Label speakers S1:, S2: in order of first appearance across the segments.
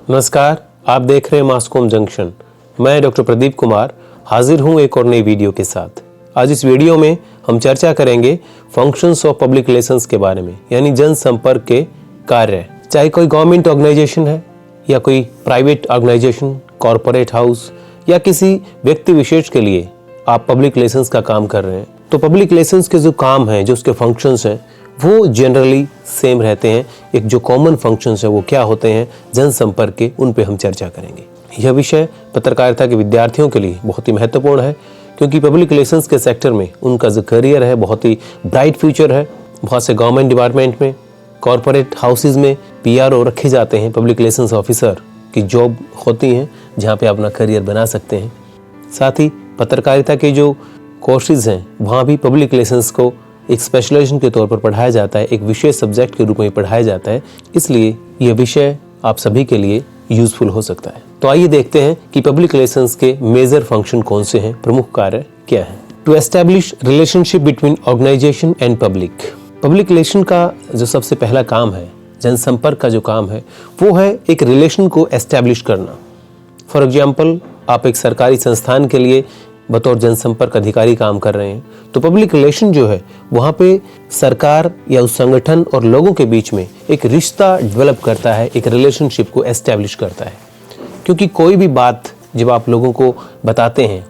S1: नमस्कार, आप देख रहे हैं मासकॉम जंक्शन। मैं डॉक्टर प्रदीप कुमार हाजिर हूं एक और नई वीडियो के साथ। आज इस वीडियो में हम चर्चा करेंगे फंक्शंस ऑफ पब्लिक रिलेशंस के बारे में, यानी जनसंपर्क के कार्य। चाहे कोई गवर्नमेंट ऑर्गेनाइजेशन है या कोई प्राइवेट ऑर्गेनाइजेशन, कॉरपोरेट हाउस या किसी व्यक्ति विशेष के लिए आप पब्लिक रिलेशंस का काम कर रहे हैं, तो पब्लिक रिलेशंस के जो काम हैं, जो उसके फंक्शंस हैं, वो जनरली सेम रहते हैं। एक जो कॉमन फंक्शंस है वो क्या होते हैं जनसंपर्क के, उन पे हम चर्चा करेंगे। यह विषय पत्रकारिता के विद्यार्थियों के लिए बहुत ही महत्वपूर्ण है, क्योंकि पब्लिक रिलेशंस के सेक्टर में उनका जो करियर है बहुत ही ब्राइट फ्यूचर है। बहुत से गवर्नमेंट डिपार्टमेंट में, कॉरपोरेट हाउसेज में PRO रखे जाते हैं, पब्लिक रिलेशंस ऑफिसर की जॉब होती हैं जहाँ पे अपना करियर बना सकते हैं। साथ ही पत्रकारिता के जो कोर्सेज हैं वहाँ भी पब्लिक रिलेशंस को एक स्पेशलाइजेशन के तौर पर पढ़ाया जाता है, एक विशेष सब्जेक्ट के रूप में पढ़ाया जाता है। इसलिए यह विषय आप सभी के लिए यूजफुल हो सकता है। तो आइए देखते हैं कि पब्लिक रिलेशंस के मेजर फंक्शन कौन से हैं, प्रमुख कार्य क्या है। To establish relationship between organisation and public. Public relation का जो सबसे पहला काम है, जनसंपर्क का जो काम है, वो है एक रिलेशन को एस्टैब्लिश करना। फॉर एग्जाम्पल, आप एक सरकारी संस्थान के लिए बतौर जनसंपर्क अधिकारी काम कर रहे हैं, तो पब्लिक रिलेशन जो है वहाँ पे सरकार या उस संगठन और लोगों के बीच में एक रिश्ता डेवलप करता है, एक रिलेशनशिप को एस्टैब्लिश करता है। क्योंकि कोई भी बात जब आप लोगों को बताते हैं,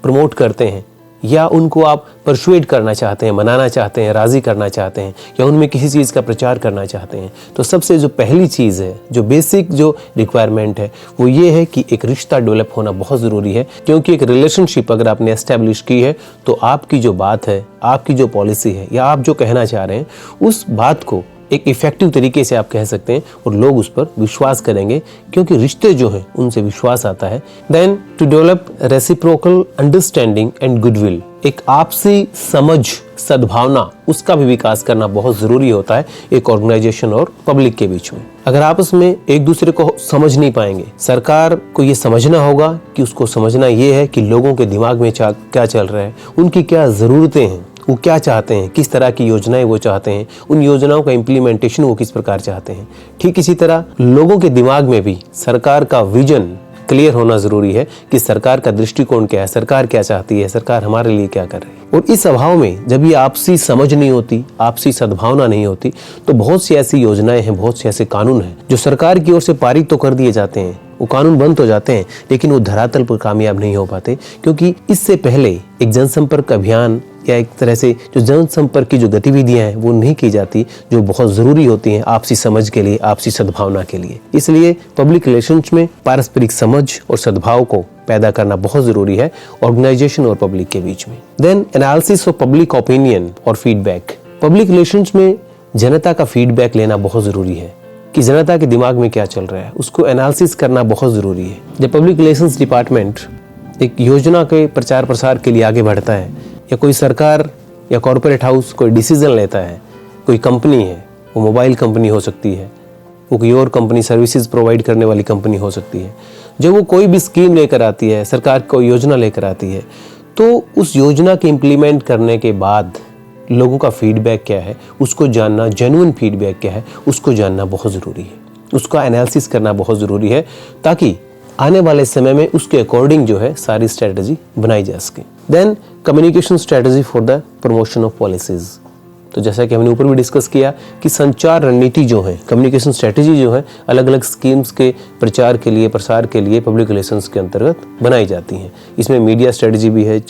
S1: प्रमोट करते हैं, या उनको आप परसुएड करना चाहते हैं, मनाना चाहते हैं, राज़ी करना चाहते हैं, या उनमें किसी चीज़ का प्रचार करना चाहते हैं, तो सबसे जो पहली चीज़ है, जो बेसिक जो रिक्वायरमेंट है, वो ये है कि एक रिश्ता डेवलप होना बहुत ज़रूरी है। क्योंकि एक रिलेशनशिप अगर आपने एस्टैब्लिश की है तो आपकी जो बात है, आपकी जो पॉलिसी है, या आप जो कहना चाह रहे हैं, उस बात को एक इफेक्टिव तरीके से आप कह सकते हैं और लोग उस पर विश्वास करेंगे, क्योंकि रिश्ते जो हैं उनसे विश्वास आता है। Then to develop reciprocal understanding and goodwill. एक आपसी समझ, सद्भावना, उसका भी विकास करना बहुत जरूरी होता है एक ऑर्गेनाइजेशन और पब्लिक के बीच में। अगर आपस में एक दूसरे को समझ नहीं पाएंगे, सरकार को ये समझना होगा कि उसको समझना ये है कि लोगों के दिमाग में क्या चल रहा है, उनकी क्या ज़रूरतें हैं, वो क्या चाहते हैं, किस तरह की योजनाएं वो चाहते हैं, उन योजनाओं का इम्प्लीमेंटेशन वो किस प्रकार चाहते हैं। ठीक इसी तरह लोगों के दिमाग में भी सरकार का विजन क्लियर होना जरूरी है कि सरकार का दृष्टिकोण क्या है, सरकार क्या चाहती है, सरकार हमारे लिए क्या कर रही है। और इस अभाव में जब ये आपसी समझ नहीं होती, आपसी सद्भावना नहीं होती, तो बहुत सी ऐसी योजनाएं हैं, बहुत से ऐसे कानून हैं जो सरकार की ओर से पारित तो कर दिए जाते हैं, वो कानून बन तो जाते हैं, लेकिन वो धरातल पर कामयाब नहीं हो पाते। क्योंकि इससे पहले एक जनसंपर्क अभियान या एक तरह से जो जनसंपर्क की जो गतिविधियां हैं वो नहीं की जाती, जो बहुत ज़रूरी होती हैं आपसी समझ के लिए, आपसी सद्भावना के लिए। इसलिए पब्लिक रिलेशंस में पारस्परिक समझ और सद्भाव को पैदा करना बहुत ज़रूरी है ऑर्गेनाइजेशन और पब्लिक के बीच में। Then analysis of public opinion और फीडबैक। पब्लिक रिलेशंस में जनता का फीडबैक लेना बहुत ज़रूरी है कि जनता के दिमाग में क्या चल रहा है, उसको एनालिसिस करना बहुत ज़रूरी है। जब पब्लिक रिलेशंस डिपार्टमेंट एक योजना के प्रचार प्रसार के लिए आगे बढ़ता है, या कोई सरकार या कॉरपोरेट हाउस कोई डिसीजन लेता है, कोई कंपनी है, वो मोबाइल कंपनी हो सकती है, वो कोई और कंपनी, सर्विसेज प्रोवाइड करने वाली कंपनी हो सकती है, जब वो कोई भी स्कीम लेकर आती है, सरकार कोई योजना लेकर आती है, तो उस योजना के इम्प्लीमेंट करने के बाद लोगों का फीडबैक क्या है, उसको जानना, जेन्युइन फीडबैक क्या है, उसको जानना बहुत ज़रूरी है। उसका एनालिसिस करना बहुत ज़रूरी है, ताकि आने वाले समय में उसके अकॉर्डिंग जो है सारी स्ट्रेटजी बनाई जा सके। Then communication strategy for the promotion of policies. तो जैसा कि हमने ऊपर भी डिस्कस किया कि संचार रणनीति जो है, कम्युनिकेशन स्ट्रेटजी जो है, अलग अलग स्कीम्स के प्रचार के लिए, प्रसार के लिए पब्लिक रिलेशंस के अंतर्गत बनाई जाती हैं। इसमें मीडिया स्ट्रेटजी भी है,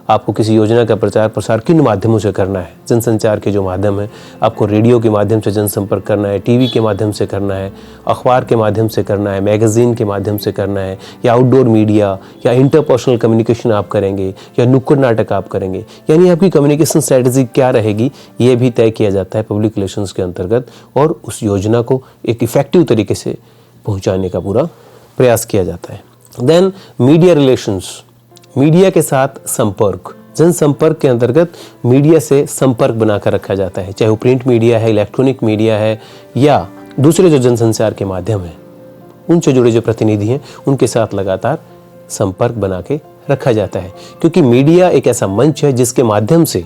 S1: आपको किसी योजना का प्रचार प्रसार किन माध्यमों से करना है, जनसंचार के जो माध्यम है, आपको रेडियो के माध्यम से जनसंपर्क करना है, टीवी के माध्यम से करना है, अखबार के माध्यम से करना है, मैगजीन के माध्यम से करना है, या आउटडोर मीडिया या इंटरपर्सनल कम्युनिकेशन आप करेंगे, या नुक्कड़ नाटक आप करेंगे, यानी आपकी कम्युनिकेशन स्ट्रेटजी क्या रहेगी, ये भी तय किया जाता है पब्लिक रिलेशंस के अंतर्गत, और उस योजना को एक इफेक्टिव तरीके से पहुंचाने का पूरा प्रयास किया जाता है। देन मीडिया रिलेशंस, मीडिया के साथ संपर्क। जनसंपर्क के अंतर्गत मीडिया से संपर्क बनाकर रखा जाता है, चाहे वो प्रिंट मीडिया है, इलेक्ट्रॉनिक मीडिया है, या दूसरे जो जनसंचार के माध्यम है, उनसे जुड़े जो प्रतिनिधि हैं उनके साथ लगातार संपर्क बना के रखा जाता है। क्योंकि मीडिया एक ऐसा मंच है जिसके माध्यम से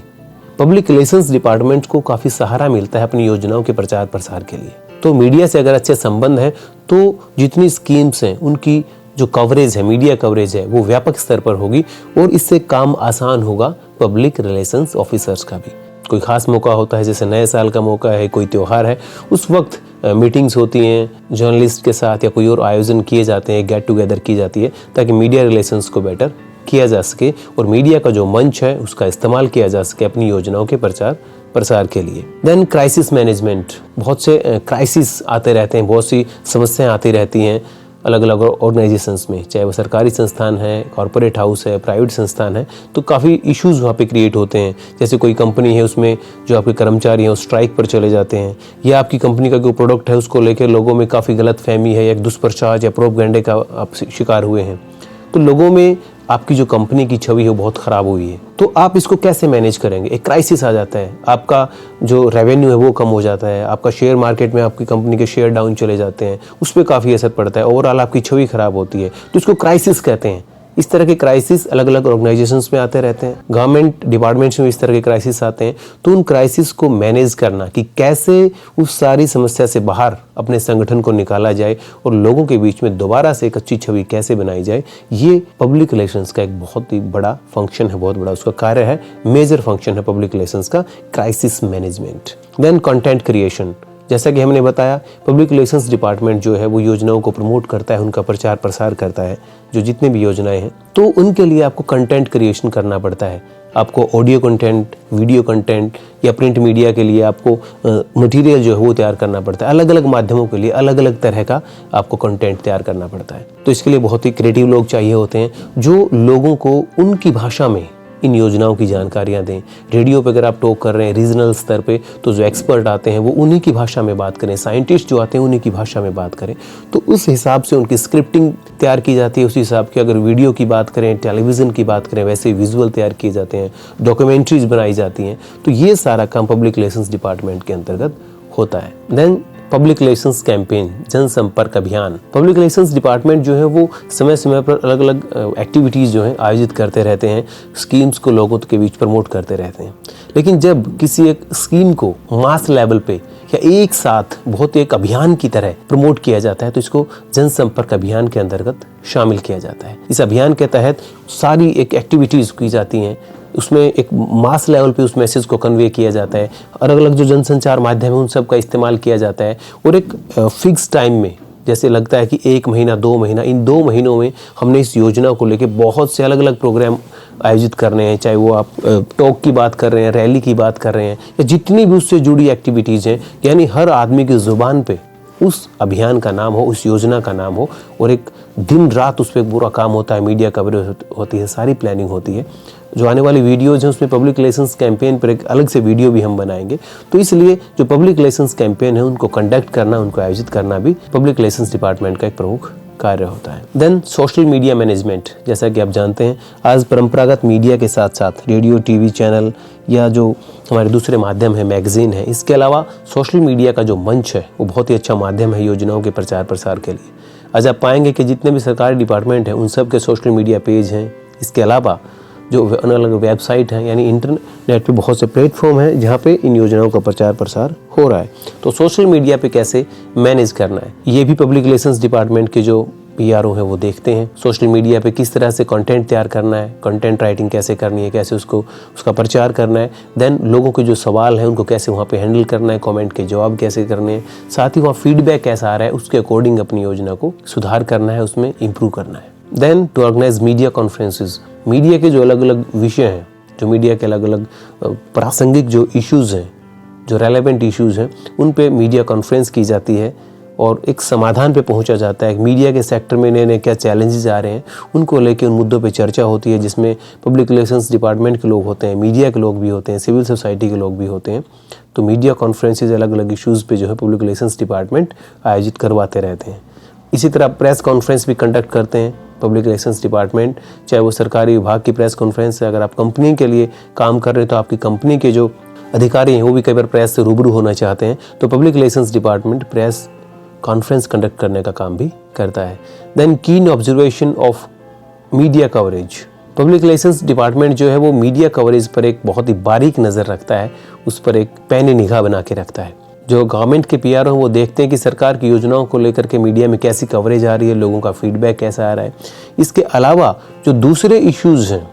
S1: पब्लिक रिलेशंस डिपार्टमेंट को काफ़ी सहारा मिलता है अपनी योजनाओं के प्रचार प्रसार के लिए। तो मीडिया से अगर अच्छे संबंध है तो जितनी स्कीम्स हैं उनकी जो कवरेज है, मीडिया कवरेज है, वो व्यापक स्तर पर होगी और इससे काम आसान होगा पब्लिक रिलेशंस ऑफिसर्स का भी। कोई खास मौका होता है, जैसे नए साल का मौका है, कोई त्यौहार है, उस वक्त मीटिंग्स होती हैं जर्नलिस्ट के साथ या कोई और आयोजन किए जाते हैं, गेट टुगेदर की जाती है ताकि मीडिया रिलेशंस को बेटर किया जा सके और मीडिया का जो मंच है उसका इस्तेमाल किया जा सके अपनी योजनाओं के प्रचार प्रसार के लिए। देन क्राइसिस मैनेजमेंट, बहुत से क्राइसिस आते रहते हैं, बहुत सी समस्याएं आती रहती हैं अलग अलग ऑर्गेनाइजेशंस में, चाहे वो सरकारी संस्थान है, कॉर्पोरेट हाउस है, प्राइवेट संस्थान है, तो काफ़ी इश्यूज वहाँ पे क्रिएट होते हैं। जैसे कोई कंपनी है, उसमें जो आपके कर्मचारी हैं वो स्ट्राइक पर चले जाते हैं, या आपकी कंपनी का जो प्रोडक्ट है उसको लेकर लोगों में काफ़ी गलतफहमी है, या दुष्प्रचार या प्रोपगेंडे का आप शिकार हुए हैं, तो लोगों में आपकी जो कंपनी की छवि है वो बहुत ख़राब हुई है। तो आप इसको कैसे मैनेज करेंगे? एक क्राइसिस आ जाता है, आपका जो रेवेन्यू है वो कम हो जाता है, आपका शेयर मार्केट में आपकी कंपनी के शेयर डाउन चले जाते हैं, उस पर काफ़ी असर पड़ता है, ओवरऑल आपकी छवि खराब होती है, तो इसको क्राइसिस कहते हैं। इस तरह के क्राइसिस अलग अलग ऑर्गेनाइजेशंस में आते रहते हैं, गवर्नमेंट डिपार्टमेंट्स में इस तरह के क्राइसिस आते हैं। तो उन क्राइसिस को मैनेज करना कि कैसे उस सारी समस्या से बाहर अपने संगठन को निकाला जाए और लोगों के बीच में दोबारा से एक अच्छी छवि कैसे बनाई जाए, ये पब्लिक रिलेशंस का एक बहुत ही बड़ा फंक्शन है, बहुत बड़ा उसका कार्य है, मेजर फंक्शन है पब्लिक रिलेशंस का, crisis management. Then content creation, जैसा कि हमने बताया पब्लिक रिलेशंस डिपार्टमेंट जो है वो योजनाओं को प्रमोट करता है, उनका प्रचार प्रसार करता है, जो जितनी भी योजनाएं हैं, तो उनके लिए आपको कंटेंट क्रिएशन करना पड़ता है। आपको ऑडियो कंटेंट, वीडियो कंटेंट या प्रिंट मीडिया के लिए आपको मटेरियल जो है वो तैयार करना पड़ता है। अलग अलग माध्यमों के लिए अलग अलग तरह का आपको कंटेंट तैयार करना पड़ता है। तो इसके लिए बहुत ही क्रिएटिव लोग चाहिए होते हैं जो लोगों को उनकी भाषा में इन योजनाओं की जानकारियां दें। रेडियो पे अगर आप टॉक कर रहे हैं रीजनल स्तर पे, तो जो एक्सपर्ट आते हैं वो उन्हीं की भाषा में बात करें, साइंटिस्ट जो आते हैं उन्हीं की भाषा में बात करें, तो उस हिसाब से उनकी स्क्रिप्टिंग तैयार की जाती है। उस हिसाब की अगर वीडियो की बात करें, टेलीविज़न की बात करें, वैसे विजुअल तैयार किए जाते हैं, डॉक्यूमेंट्रीज बनाई जाती हैं। तो ये सारा काम पब्लिक रिलेशंस डिपार्टमेंट के अंतर्गत होता है। देन पब्लिक रिलेशंस कैंपेन, जनसंपर्क अभियान। पब्लिक रिलेशंस डिपार्टमेंट जो है वो समय समय पर अलग अलग एक्टिविटीज़ जो हैं आयोजित करते रहते हैं, स्कीम्स को लोगों के बीच प्रमोट करते रहते हैं। लेकिन जब किसी एक स्कीम को मास लेवल पे या एक साथ बहुत एक अभियान की तरह प्रमोट किया जाता है, तो इसको जनसंपर्क अभियान के अंतर्गत शामिल किया जाता है। इस अभियान के तहत सारी एक एक्टिविटीज़ की जाती हैं, उसमें एक मास लेवल पे उस मैसेज को कन्वे किया जाता है, अलग अलग जो जनसंचार माध्यम है उन सब का इस्तेमाल किया जाता है, और एक फिक्स टाइम में, जैसे लगता है कि 1 महीना 2 महीना, इन 2 महीनों में हमने इस योजना को लेके बहुत से अलग अलग प्रोग्राम आयोजित करने हैं, चाहे वो आप टॉक की बात कर रहे हैं, रैली की बात कर रहे हैं, या जितनी भी उससे जुड़ी एक्टिविटीज़ हैं, यानी हर आदमी की ज़ुबान पे उस अभियान का नाम हो, उस योजना का नाम हो, और एक दिन रात उस पर पूरा काम होता है, मीडिया कवरेज होती है, सारी प्लानिंग होती है। जो आने वाली वीडियोज हैं उसमें पब्लिक रिलेशंस कैंपेन पर एक अलग से वीडियो भी हम बनाएंगे। तो इसलिए जो पब्लिक रिलेशंस कैंपेन है उनको कंडक्ट करना, उनको आयोजित करना भी पब्लिक रिलेशंस डिपार्टमेंट का एक प्रमुख कार्य होता है। देन सोशल मीडिया मैनेजमेंट, जैसा कि आप जानते हैं आज परंपरागत मीडिया के साथ साथ रेडियो, टीवी चैनल या जो हमारे दूसरे माध्यम है, मैगजीन है, इसके अलावा सोशल मीडिया का जो मंच है वो बहुत ही अच्छा माध्यम है योजनाओं के प्रचार प्रसार के लिए। आज आप पाएंगे कि जितने भी सरकारी डिपार्टमेंट हैं उन सब के सोशल मीडिया पेज हैं। इसके अलावा जो अलग अलग वेबसाइट हैं, यानी इंटरनेट पे बहुत से प्लेटफॉर्म हैं जहाँ पे इन योजनाओं का प्रचार प्रसार हो रहा है। तो सोशल मीडिया पे कैसे मैनेज करना है, ये भी पब्लिक रिलेशंस डिपार्टमेंट के जो पीआरओ हैं वो देखते हैं। सोशल मीडिया पे किस तरह से कंटेंट तैयार करना है, कंटेंट राइटिंग कैसे करनी है, कैसे उसका प्रचार करना है। देन लोगों के जो सवाल हैं उनको कैसे वहाँ पे हैंडल करना है, कमेंट के जवाब कैसे करने हैं, साथ ही वहाँ फीडबैक कैसा आ रहा है, उसके अकॉर्डिंग अपनी योजना को सुधार करना है, उसमें इम्प्रूव करना है। Then to organise media conferences, media के जो अलग अलग विषय हैं, जो मीडिया के अलग अलग प्रासंगिक जो इश्यूज़ हैं, जो रेलेवेंट इश्यूज़ हैं, उन पे मीडिया कॉन्फ्रेंस की जाती है और एक समाधान पे पहुंचा जाता है। मीडिया के सेक्टर में नए नए क्या चैलेंजेस आ रहे हैं उनको लेके उन मुद्दों पे चर्चा होती है, जिसमें पब्लिक रिलेशंस डिपार्टमेंट के लोग होते हैं, मीडिया के लोग भी होते हैं, सिविल सोसाइटी के लोग भी होते हैं। तो मीडिया कॉन्फ्रेंसेज अलग अलग इश्यूज़ पे जो है पब्लिक रिलेशंस डिपार्टमेंट आयोजित करवाते रहते हैं। इसी तरह प्रेस कॉन्फ्रेंस भी कंडक्ट करते हैं पब्लिक रिलेशंस डिपार्टमेंट, चाहे वो सरकारी विभाग की प्रेस कॉन्फ्रेंस है, अगर आप कंपनी के लिए काम कर रहे हैं तो आपकी कंपनी के जो अधिकारी हैं वो भी कई बार प्रेस से रूबरू होना चाहते हैं, तो public relations department press conference conduct करने का काम भी करता है। देन कीन observation of media coverage, public relations department जो है वो मीडिया कवरेज पर एक बहुत ही बारीक नज़र रखता है, उस पर एक पैनी निगाह बना के रखता है। जो गवर्नमेंट के पीआर हैं वो देखते हैं कि सरकार की योजनाओं को लेकर के मीडिया में कैसी कवरेज आ रही है, लोगों का फीडबैक कैसा आ रहा है। इसके अलावा जो दूसरे इश्यूज़ हैं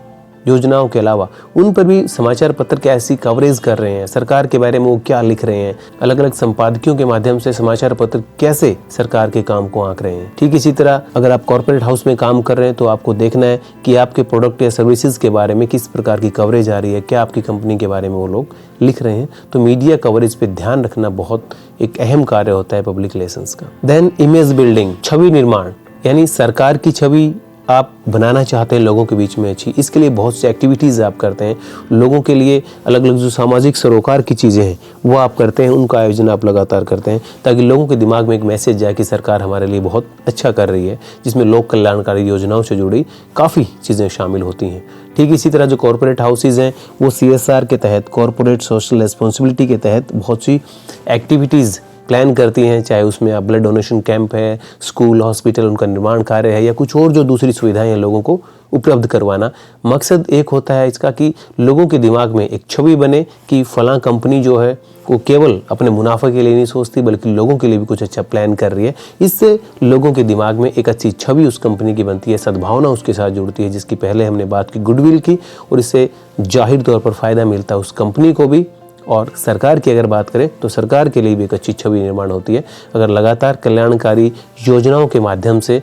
S1: योजनाओं के अलावा, उन पर भी समाचार पत्र कैसी कवरेज कर रहे हैं, सरकार के बारे में वो क्या लिख रहे हैं, अलग अलग संपादकियों के माध्यम से समाचार पत्र कैसे सरकार के काम को आंक रहे हैं। ठीक इसी तरह अगर आप कॉर्पोरेट हाउस में काम कर रहे हैं तो आपको देखना है कि आपके प्रोडक्ट या सर्विसेज के बारे में किस प्रकार की कवरेज आ रही है, क्या आपकी कंपनी के बारे में वो लोग लिख रहे हैं। तो मीडिया कवरेज पे ध्यान रखना बहुत एक अहम कार्य होता है पब्लिक रिलेशंस का। देन इमेज बिल्डिंग, छवि निर्माण, यानी सरकार की छवि आप बनाना चाहते हैं लोगों के बीच में अच्छी, इसके लिए बहुत सी एक्टिविटीज़ आप करते हैं। लोगों के लिए अलग अलग जो सामाजिक सरोकार की चीज़ें हैं वो आप करते हैं, उनका आयोजन आप लगातार करते हैं ताकि लोगों के दिमाग में एक मैसेज जाए कि सरकार हमारे लिए बहुत अच्छा कर रही है, जिसमें लोक कल्याणकारी योजनाओं से जुड़ी काफ़ी चीज़ें शामिल होती हैं। ठीक इसी तरह जो कॉर्पोरेट हाउसेज हैं वो CSR के तहत, कॉर्पोरेट सोशल रिस्पॉन्सिबिलिटी के तहत बहुत सी एक्टिविटीज़ प्लान करती हैं, चाहे उसमें आप ब्लड डोनेशन कैंप है, स्कूल, हॉस्पिटल, उनका निर्माण कार्य है या कुछ और जो दूसरी सुविधाएं हैं लोगों को उपलब्ध करवाना। मकसद एक होता है इसका कि लोगों के दिमाग में एक छवि बने कि फलां कंपनी जो है वो केवल अपने मुनाफे के लिए नहीं सोचती बल्कि लोगों के लिए भी कुछ अच्छा प्लान कर रही है। इससे लोगों के दिमाग में एक अच्छी छवि उस कंपनी की बनती है, सद्भावना उसके साथ जुड़ती है, जिसकी पहले हमने बात की गुडविल की, और इससे जाहिर तौर पर फ़ायदा मिलता है उस कंपनी को भी। और सरकार की अगर बात करें तो सरकार के लिए भी एक अच्छी छवि निर्माण होती है अगर लगातार कल्याणकारी योजनाओं के माध्यम से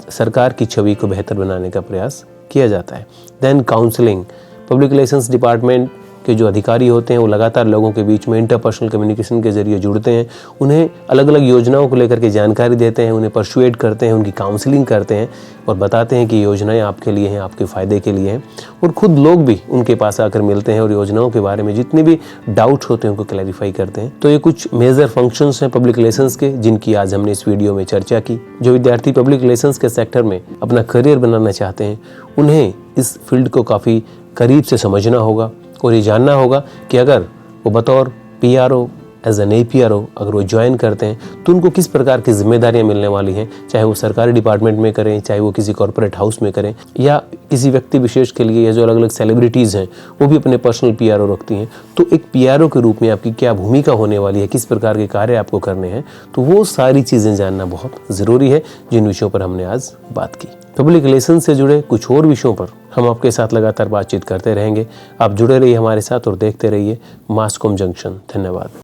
S1: सरकार की छवि को बेहतर बनाने का प्रयास किया जाता है। Then counselling, public relations department के जो अधिकारी होते हैं वो लगातार लोगों के बीच में इंटरपर्सनल कम्युनिकेशन के जरिए जुड़ते हैं, उन्हें अलग अलग योजनाओं को लेकर के जानकारी देते हैं, उन्हें परसुएड करते हैं, उनकी काउंसलिंग करते हैं और बताते हैं कि योजनाएं आपके लिए हैं, आपके फ़ायदे के लिए हैं। और खुद लोग भी उनके पास आकर मिलते हैं और योजनाओं के बारे में जितने भी डाउट्स होते हैं उनको क्लैरिफाई करते हैं। तो ये कुछ मेजर फंक्शंस हैं पब्लिक रिलेशंस के, जिनकी आज हमने इस वीडियो में चर्चा की। जो विद्यार्थी पब्लिक रिलेशंस के सेक्टर में अपना करियर बनाना चाहते हैं उन्हें इस फील्ड को काफ़ी करीब से समझना होगा और ये जानना होगा कि अगर वो बतौर PRO एज एन APRO अगर वो ज्वाइन करते हैं तो उनको किस प्रकार की जिम्मेदारियां मिलने वाली हैं, चाहे वो सरकारी डिपार्टमेंट में करें, चाहे वो किसी कॉर्पोरेट हाउस में करें या किसी व्यक्ति विशेष के लिए, या जो अलग अलग सेलिब्रिटीज़ हैं वो भी अपने पर्सनल PRO रखती हैं। तो एक PRO के रूप में आपकी क्या भूमिका होने वाली है, किस प्रकार के कार्य आपको करने हैं, तो वो सारी चीज़ें जानना बहुत ज़रूरी है, जिन विषयों पर हमने आज बात की। पब्लिक रिलेशन से जुड़े कुछ और विषयों पर हम आपके साथ लगातार बातचीत करते रहेंगे। आप जुड़े रहिए हमारे साथ और देखते रहिए मासकॉम जंक्शन। धन्यवाद।